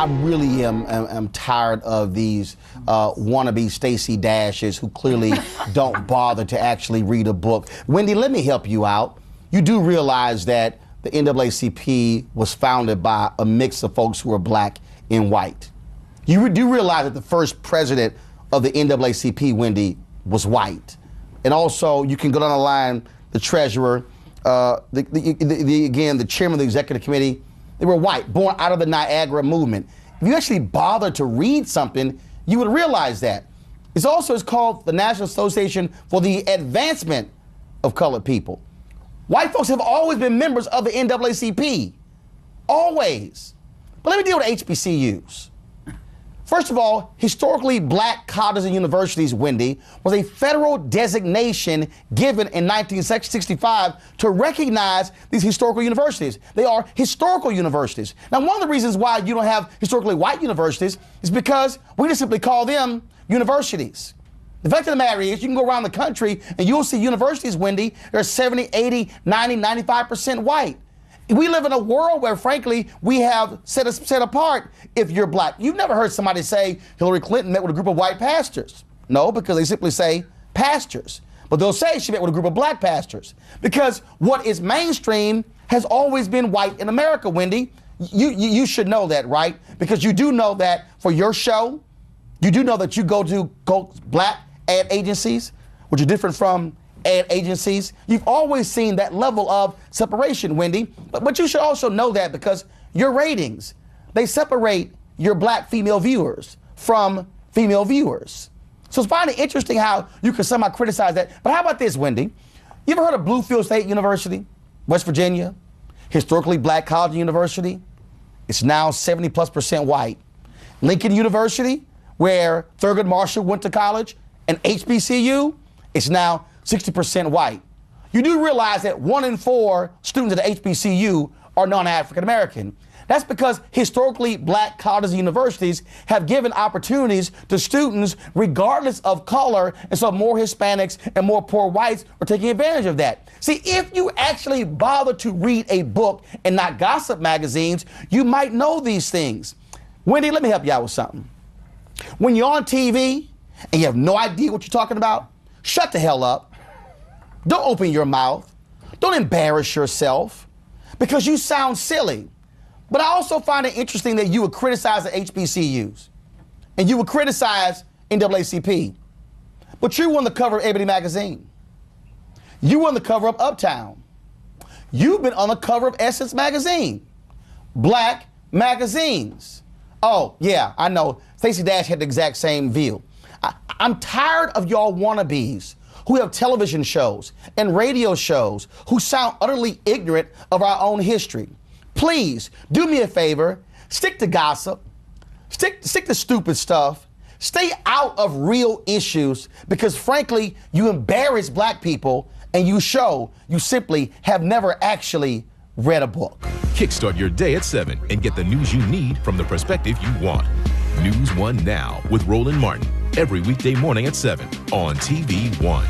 I really am tired of these wannabe Stacey Dashes who clearly don't bother to actually read a book. Wendy, let me help you out. You do realize that the NAACP was founded by a mix of folks who are black and white. You do realize that the first president of the NAACP, Wendy, was white. And also, you can go down the line, the treasurer, again, the chairman of the executive committee, they were white, born out of the Niagara movement. If you actually bother to read something, you would realize that. It's called the National Association for the Advancement of Colored People. White folks have always been members of the NAACP, always. But let me deal with HBCUs. First of all, historically black colleges and universities, Wendy, was a federal designation given in 1965 to recognize these historical universities. They are historical universities. Now, one of the reasons why you don't have historically white universities is because we just simply call them universities. The fact of the matter is, you can go around the country and you'll see universities, Wendy, that are 70, 80, 90, 95% white. We live in a world where, frankly, we have set apart if you're black. You've never heard somebody say Hillary Clinton met with a group of white pastors. No, because they simply say pastors. But they'll say she met with a group of black pastors. Because what is mainstream has always been white in America, Wendy. You should know that, right? Because you do know that for your show, you do know that you go to black ad agencies, which are different from ad agencies. You've always seen that level of separation, Wendy. But you should also know that because your ratings, they separate your black female viewers from female viewers. So it's finally interesting how you can somehow criticize that. But how about this, Wendy? You ever heard of Bluefield State University, West Virginia? Historically black college and university. It's now 70+% white. Lincoln University, where Thurgood Marshall went to college, and HBCU, it's now 60% white. You do realize that 1 in 4 students at the HBCU are non-African American. That's because historically black colleges and universities have given opportunities to students regardless of color, and so more Hispanics and more poor whites are taking advantage of that. See, if you actually bother to read a book and not gossip magazines, you might know these things. Wendy, let me help you out with something. When you're on TV and you have no idea what you're talking about, shut the hell up. Don't open your mouth. Don't embarrass yourself because you sound silly. But I also find it interesting that you would criticize the HBCUs and you would criticize NAACP. But you were on the cover of Ebony magazine. You were on the cover of Uptown. You've been on the cover of Essence magazine. Black magazines. Oh, yeah, I know. Stacey Dash had the exact same view. I'm tired of y'all wannabes who have television shows and radio shows who sound utterly ignorant of our own history. Please, do me a favor, stick to gossip, stick to stupid stuff, stay out of real issues because frankly, you embarrass black people and you show you simply have never actually read a book. Kickstart your day at 7 and get the news you need from the perspective you want. News 1 Now with Roland Martin. Every weekday morning at 7 on TV 1.